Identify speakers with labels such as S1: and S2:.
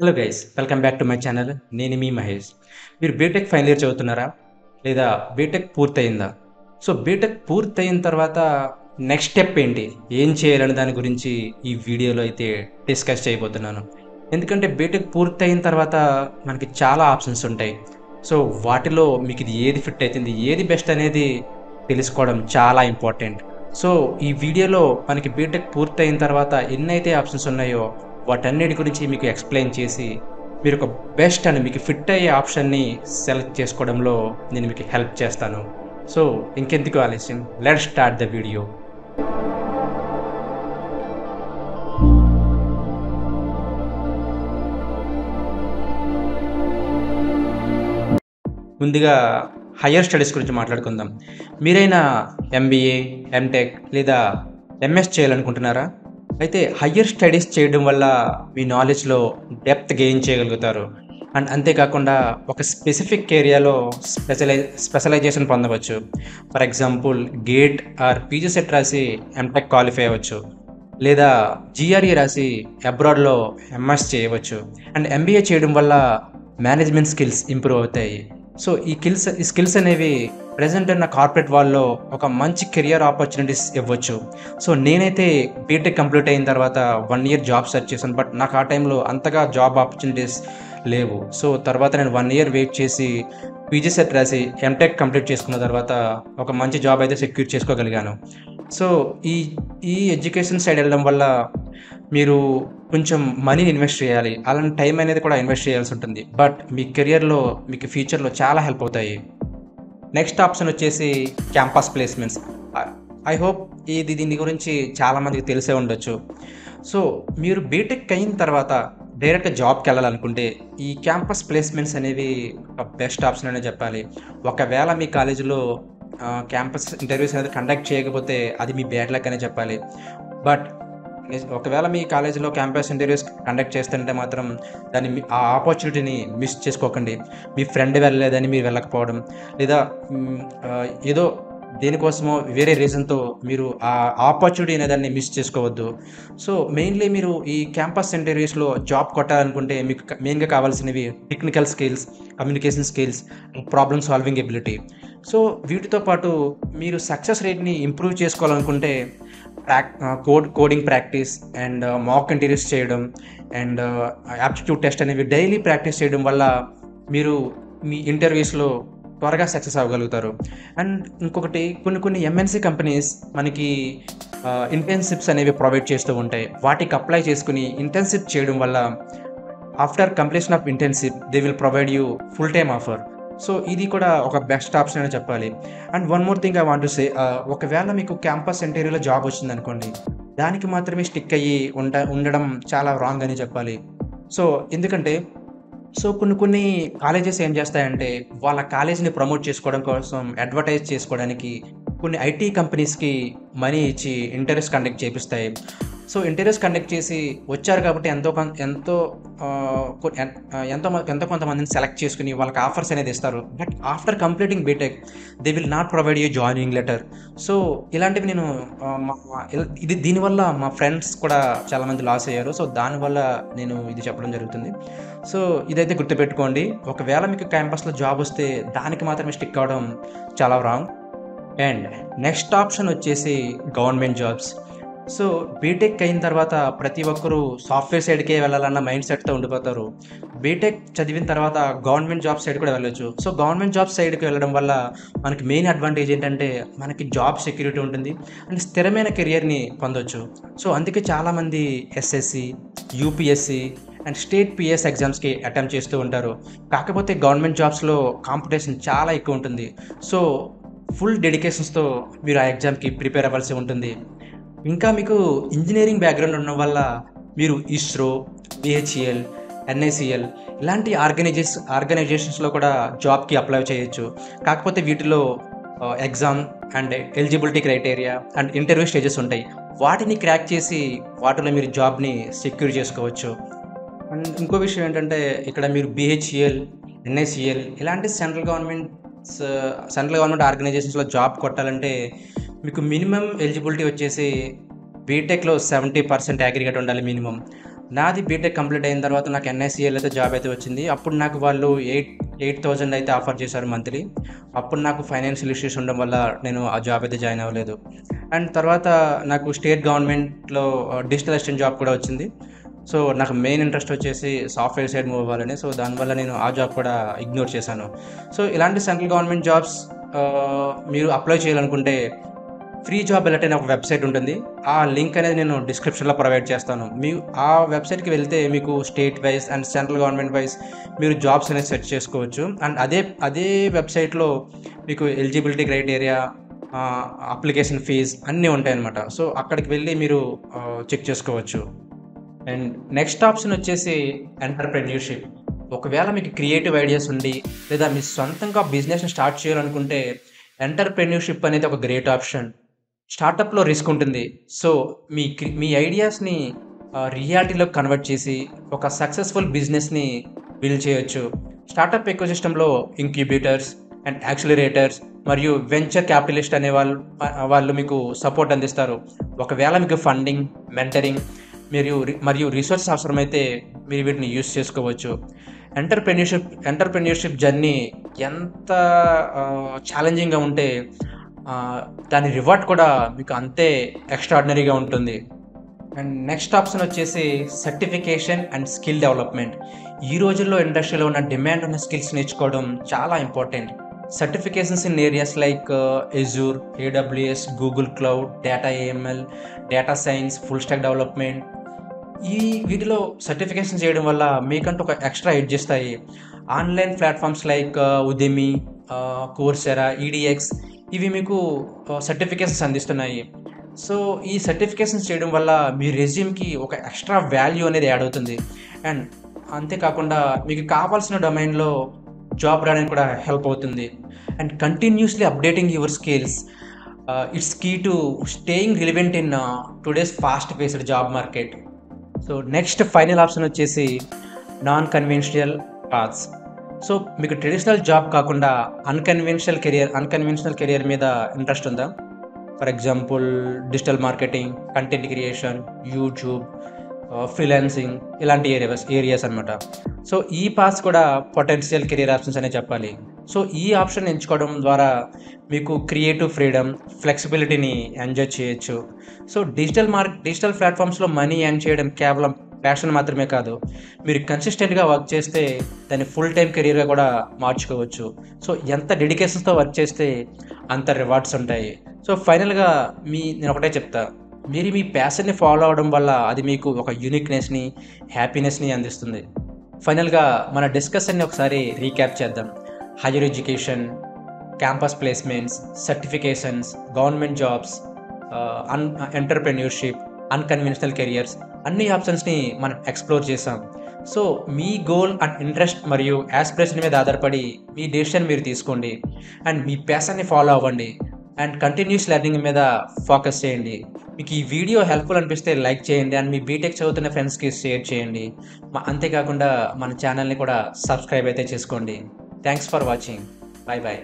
S1: Hello guys, welcome back to my channel. నేను మీ మహేష్. మీరు BTech final year చదువుతున్నారా? లేదా బీటెక్ పూర్తయిందా? సో బీటెక్ పూర్తయిన తర్వాత నెక్స్ట్ స్టెప్ ఏంటి? ఏం చేయాలని దాని గురించి ఈ వీడియోలో అయితే డిస్కస్ చేయబోతున్నాను. ఎందుకంటే బీటెక్ పూర్తయిన తర్వాత మనకి చాలా ఆప్షన్స్ ఉంటాయి. సో వాటిలో మీకు ఇది ఏది ఫిట్ అవుతుంది, ఏది బెస్ట్ అనేది తెలుసుకోవడం చాలా ఇంపార్టెంట్. సో ఈ వీడియోలో మనకి బీటెక్ పూర్తయిన తర్వాత ఎన్నైతే ఆప్షన్స్ ఉన్నాయో వాటన్నిటి గురించి మీకు ఎక్స్ప్లెయిన్ చేసి మీరు ఒక బెస్ట్ అని మీకు ఫిట్ అయ్యే ఆప్షన్ని సెలెక్ట్ చేసుకోవడంలో నేను మీకు హెల్ప్ చేస్తాను. సో ఇంకెందుకు ఆలస్యం, లెట్స్ స్టార్ట్ ద వీడియో. ముందుగా హయ్యర్ స్టడీస్ గురించి మాట్లాడుకుందాం. మీరైనా ఎంబీఏ, ఎంటెక్ లేదా ఎంఎస్ చేయాలనుకుంటున్నారా? అయితే హయ్యర్ స్టడీస్ చేయడం వల్ల మీ నాలెడ్జ్లో డెప్త్ గెయిన్ చేయగలుగుతారు. అండ్ అంతేకాకుండా ఒక స్పెసిఫిక్ ఏరియాలో స్పెషలైజేషన్ పొందవచ్చు. For example gate or PG set రాసి ఎంటెక్ క్వాలిఫై అవ్వచ్చు, లేదా జిఆర్ఈ రాసి అబ్రాడ్లో ఎంఎస్ చేయవచ్చు. అండ్ ఎంబీఏ చేయడం వల్ల మేనేజ్మెంట్ స్కిల్స్ ఇంప్రూవ్ అవుతాయి. సో ఈ స్కిల్స్ అనేవి ప్రజెంట్ ఉన్న కార్పొరేట్ వాళ్ళలో ఒక మంచి కెరియర్ ఆపర్చునిటీస్ ఇవ్వచ్చు. సో నేనైతే బీటెక్ కంప్లీట్ అయిన తర్వాత 1 ఇయర్ జాబ్ సెర్చ్ చేశాను. బట్ నాకు ఆ టైంలో అంతగా జాబ్ ఆపర్చునిటీస్ లేవు. సో తర్వాత నేను 1 ఇయర్ వెయిట్ చేసి పీజీ సెట్ రాసి ఎంటెక్ కంప్లీట్ చేసుకున్న తర్వాత ఒక మంచి జాబ్ అయితే సెక్యూర్ చేసుకోగలిగాను. సో ఈ ఈ ఎడ్యుకేషన్ సైడ్ వెళ్ళడం వల్ల మీరు కొంచెం మనీని ఇన్వెస్ట్ చేయాలి, అలాంటి టైం అనేది కూడా ఇన్వెస్ట్ చేయాల్సి ఉంటుంది. బట్ మీ కెరియర్లో మీకు ఫ్యూచర్లో చాలా హెల్ప్ అవుతాయి. నెక్స్ట్ ఆప్షన్ వచ్చేసి క్యాంపస్ ప్లేస్మెంట్స్. ఐ హోప్ దీని గురించి చాలామందికి తెలిసే ఉండొచ్చు. సో మీరు బీటెక్ అయిన తర్వాత డైరెక్ట్గా జాబ్కి వెళ్ళాలనుకుంటే ఈ క్యాంపస్ ప్లేస్మెంట్స్ అనేవి ఒక బెస్ట్ ఆప్షన్ అనే చెప్పాలి. ఒకవేళ మీ కాలేజీలో క్యాంపస్ ఇంటర్వ్యూస్ అనేది కండక్ట్ చేయకపోతే అది మీ బ్యాడ్ లక్ అనే చెప్పాలి. బట్ ఒకవేళ మీ కాలేజీలో క్యాంపస్ ఇంటర్వ్యూస్ కండక్ట్ చేస్తుంటే మాత్రం ఆ ఆపర్చునిటీని మిస్ చేసుకోకండి. మీ ఫ్రెండ్ వెళ్ళలేదని మీరు వెళ్ళకపోవడం, లేదా ఏదో దేనికోసమో వేరే రీజన్తో మీరు ఆ ఆపర్చునిటీ అనేదాన్ని మిస్ చేసుకోవద్దు. సో మెయిన్లీ మీరు ఈ క్యాంపస్ ఇంటర్వ్యూస్లో జాబ్ కొట్టాలనుకుంటే మీకు మెయిన్గా కావాల్సినవి technical skills, communication skills, problem solving ability. So వీటితో పాటు మీరు సక్సెస్ రేట్ని ఇంప్రూవ్ చేసుకోవాలనుకుంటే coding practice and mock interviews చేయడం అండ్ యాప్టిట్యూడ్ టెస్ట్ అనేవి డైలీ ప్రాక్టీస్ చేయడం వల్ల మీరు మీ ఇంటర్వ్యూస్లో త్వరగా సక్సెస్ అవ్వగలుగుతారు. అండ్ ఇంకొకటి, కొన్ని ఎంఎన్సీ కంపెనీస్ మనకి ఇంటర్న్షిప్స్ అనేవి ప్రొవైడ్ చేస్తూ ఉంటాయి. వాటికి అప్లై చేసుకుని ఇంటర్న్షిప్ చేయడం వల్ల after completion of internship they will provide you full time offer. So ఇది కూడా ఒక బెస్ట్ ఆప్షన్ అని చెప్పాలి. And one more thing I want to say, ఒకవేళ మీకు క్యాంపస్ ఇంటర్వ్యూలో జాబ్ వచ్చిందనుకోండి, దానికి మాత్రమే స్టిక్ అయ్యి ఉండడం చాలా రాంగ్ అని చెప్పాలి. సో ఎందుకంటే కొన్ని కాలేజెస్ ఏం చేస్తాయంటే వాళ్ళ కాలేజీని ప్రమోట్ చేసుకోవడం కోసం, అడ్వర్టైజ్ చేసుకోవడానికి కొన్ని ఐటీ కంపెనీస్కి మనీ ఇచ్చి ఇంటర్వ్యూస్ కండక్ట్ చేపిస్తాయి. సో ఇంటర్వ్యూస్ కండక్ట్ చేసి వచ్చారు కాబట్టి ఎంతో కొంతమందిని సెలెక్ట్ చేసుకుని వాళ్ళకి ఆఫర్స్ అనేది ఇస్తారు. But after completing BTech they will not provide you joining letter. So ఇలాంటివి నేను దీనివల్ల మా ఫ్రెండ్స్ కూడా చాలామంది లాస్ అయ్యారు. సో దానివల్ల నేను ఇది చెప్పడం జరుగుతుంది. సో ఇదైతే గుర్తుపెట్టుకోండి. ఒకవేళ మీకు క్యాంపస్లో జాబ్ వస్తే దానికి మాత్రమే స్టిక్ అవ్వడం చాలా రాంగ్. అండ్ నెక్స్ట్ ఆప్షన్ వచ్చేసి గవర్నమెంట్ జాబ్స్. సో బీటెక్ అయిన తర్వాత ప్రతి ఒక్కరూ సాఫ్ట్వేర్ సైడ్కే వెళ్ళాలన్న మైండ్ సెట్తో ఉండిపోతారు. బీటెక్ చదివిన తర్వాత గవర్నమెంట్ జాబ్ సైడ్ కూడా వెళ్ళొచ్చు. సో గవర్నమెంట్ జాబ్ సైడ్కి వెళ్ళడం వల్ల మనకి మెయిన్ అడ్వాంటేజ్ ఏంటంటే మనకి జాబ్ సెక్యూరిటీ ఉంటుంది అండ్ స్థిరమైన కెరియర్ని పొందొచ్చు. సో అందుకే చాలామంది SSC, UPSC and state PS ఎగ్జామ్స్కి అటెంప్ట్ చేస్తూ ఉంటారు. కాకపోతే గవర్నమెంట్ జాబ్స్లో కాంపిటీషన్ చాలా ఎక్కువ ఉంటుంది. సో ఫుల్ డెడికేషన్స్తో మీరు ఆ ఎగ్జామ్కి ప్రిపేర్ అవ్వాల్సి ఉంటుంది. ఇంకా మీకు ఇంజనీరింగ్ బ్యాక్గ్రౌండ్ ఉండడం వల్ల మీరు ఇస్రో, బిహెచ్ఈఎల్, ఎన్ఐసిఎల్ ఇలాంటి ఆర్గనైజేషన్స్లో కూడా జాబ్కి అప్లై చేయొచ్చు. కాకపోతే వీటిలో exam and eligibility criteria and interview stages ఉంటాయి. వాటిని క్రాక్ చేసి వాటిలో మీరు జాబ్ని సెక్యూర్ చేసుకోవచ్చు. అండ్ ఇంకో విషయం ఏంటంటే ఇక్కడ మీరు బిహెచ్ఈఎల్, ఎన్ఐసిఎల్ ఇలాంటి సెంట్రల్ గవర్నమెంట్ ఆర్గనైజేషన్స్లో జాబ్ కొట్టాలంటే మీకు మినిమం ఎలిజిబిలిటీ వచ్చేసి బీటెక్లో 70% అగ్రిగేట్ ఉండాలి మినిమం. నాది బీటెక్ కంప్లీట్ అయిన తర్వాత నాకు ఎన్ఐసీఎల్‌తో జాబ్ అయితే వచ్చింది. అప్పుడు నాకు వాళ్ళు 8,000 అయితే ఆఫర్ చేశారు మంత్లీ. అప్పుడు నాకు ఫైనాన్షియల్ ఇష్యూస్ ఉండడం వల్ల నేను ఆ జాబ్ అయితే జాయిన్ అవ్వలేదు. అండ్ తర్వాత నాకు స్టేట్ గవర్నమెంట్‌లో డిజిటల్ అసిస్టెంట్ జాబ్ కూడా వచ్చింది. సో, నాకు మెయిన్ ఇంట్రెస్ట్ వచ్చేసి సాఫ్ట్‌వేర్ సైడ్ మూవ్ అవ్వాలని. సో, దానివల్ల నేను ఆ జాబ్ కూడా ఇగ్నోర్ చేశాను. సో, ఇలాంటి సెంట్రల్ గవర్నమెంట్ జాబ్స్ మీరు అప్లై చేయాలనుకుంటే ఫ్రీ జాబ్ అలర్ట్ అనే ఒక వెబ్సైట్ ఉంటుంది. ఆ లింక్ అనేది నేను డిస్క్రిప్షన్‌లో ప్రొవైడ్ చేస్తాను. ఆ వెబ్సైట్‌కి వెళ్తే మీకు state wise and central government wise మీరు జాబ్స్ అనేది సెర్చ్ చేసుకోవచ్చు. అండ్ అదే వెబ్సైట్‌లో మీకు ఎలిజిబిలిటీ క్రైటీరియా, అప్లికేషన్ ఫీజ్ అన్నీ ఉంటాయన్నమాట. సో, అక్కడికి వెళ్ళి మీరు చెక్ చేసుకోవచ్చు. అండ్ నెక్స్ట్ ఆప్షన్ వచ్చేసి ఎంటర్‌ప్రెన్యూర్‌షిప్. ఒకవేళ మీకు క్రియేటివ్ ఐడియాస్ ఉండి లేదా మీ సొంతంగా బిజినెస్‌ని స్టార్ట్ చేయాలనుకుంటే ఎంటర్‌ప్రెన్యూర్‌షిప్ అనేది ఒక గ్రేట్ ఆప్షన్. స్టార్టప్‌లో రిస్క్ ఉంటుంది. సో, మీ ఐడియాస్‌ని రియాలిటీలోకి కన్వర్ట్ చేసి ఒక సక్సెస్‌ఫుల్ బిజినెస్‌ని బిల్డ్ చేయొచ్చు. స్టార్టప్ ఎకోసిస్టమ్‌లో ఇంక్యుబేటర్స్ అండ్ యాక్సిలరేటర్స్ మరియు వెంచర్ క్యాపిటలిస్ట్ అనే వాళ్ళు మీకు సపోర్ట్ అందిస్తారు. ఒకవేళ మీకు ఫండింగ్, మెంటరింగ్ మరియు రిసోర్సెస్ అవసరమైతే మీరు వీటిని యూజ్ చేసుకోవచ్చు. ఎంటర్‌ప్రెన్యూర్‌షిప్ జర్నీ ఎంత ఛాలెంజింగ్‌గా ఉంటే దాని రివార్డ్ కూడా మీకు అంతే ఎక్స్ట్రార్డినరీగా ఉంటుంది. అండ్ నెక్స్ట్ ఆప్షన్ వచ్చేసి సర్టిఫికేషన్ అండ్ స్కిల్ డెవలప్మెంట్. ఈ రోజుల్లో ఇండస్ట్రీలో ఉన్న డిమాండ్ ఉన్న స్కిల్స్ నేర్చుకోవడం చాలా important. Certifications in areas like Azure, AWS, Google cloud, data AML, data science, full stack development వీటిలో సర్టిఫికేషన్ చేయడం వల్ల మీకంటూ ఒక ఎక్స్ట్రా ఎడ్జ్ ఇస్తాయి. ఆన్లైన్ ప్లాట్ఫామ్స్ లైక్ ఉదెమి, కోర్సెరా, ఈడీఎక్స్ ఇవి మీకు సర్టిఫికేషన్స్ అందిస్తున్నాయి. సో, ఈ సర్టిఫికేషన్స్ చేయడం వల్ల మీ రెజ్యూమ్‌కి ఒక ఎక్స్ట్రా వాల్యూ అనేది యాడ్ అవుతుంది. అండ్ అంతేకాకుండా మీకు కావాల్సిన డొమైన్‌లో జాబ్ రావడానికి కూడా హెల్ప్ అవుతుంది. And continuously updating your skills it's key to staying relevant in today's fast paced job market. So, next final option వచ్చేసి నాన్ కన్వెన్షనల్ పాత్స్. సో, మీకు ట్రెడిషనల్ జాబ్ కాకుండా అన్‌కన్వెన్షనల్ కెరియర్ మీద ఇంట్రెస్ట్ ఉందా? For example digital marketing, content creation, YouTube, freelancing ఇలాంటి areas అనమాట. So, ఈ paths కూడా potential career options అనే చెప్పాలి. సో, ఈ ఆప్షన్ ఎంచుకోవడం ద్వారా మీకు క్రియేటివ్ ఫ్రీడమ్, ఫ్లెక్సిబిలిటీని ఎంజాయ్ చేయొచ్చు. సో, డిజిటల్ ప్లాట్‌ఫామ్స్‌లో మనీ ఎర్న్ చేయడం కేవలం ప్యాషన్ మాత్రమే కాదు. మీరు కన్సిస్టెంట్‌గా వర్క్ చేస్తే దాన్ని ఫుల్ టైమ్ కెరియర్‌గా కూడా మార్చుకోవచ్చు. సో, ఎంత డెడికేషన్‌తో వర్క్ చేస్తే అంత రివార్డ్స్ ఉంటాయి. సో, ఫైనల్‌గా నేను ఒకటే చెప్తా. మీరు మీ ప్యాషన్‌ని ఫాలో అవ్వడం వల్ల అది మీకు ఒక యూనిక్‌నెస్‌ని, హ్యాపీనెస్‌ని అందిస్తుంది. ఫైనల్‌గా మన డిస్కషన్‌ని ఒకసారి రీక్యాప్ చేద్దాం. Higher education, campus placements, certifications, government jobs, entrepreneurship, unconventional careers అన్ని ఆప్షన్స్‌ని మనం ఎక్స్‌ప్లోర్ చేసాం. So, me goal and interest మరియు యాస్పిరేషన్ మీద ఆధారపడి మీ డెసిషన్ మీరు తీసుకోండి. అండ్ మీ ప్యాషన్‌ని ఫాలో అవ్వండి. అండ్ కంటిన్యూస్ లెర్నింగ్ మీద ఫోకస్ చేయండి. మీకు ఈ వీడియో హెల్ప్‌ఫుల్ అనిపిస్తే లైక్ చేయండి. అండ్ మీ బీటెక్ చదువుతున్న ఫ్రెండ్స్‌కి షేర్ చేయండి. అంతేకాకుండా మన ఛానల్‌ని కూడా సబ్స్క్రైబ్ అయితే చేసుకోండి. Thanks for watching. బై.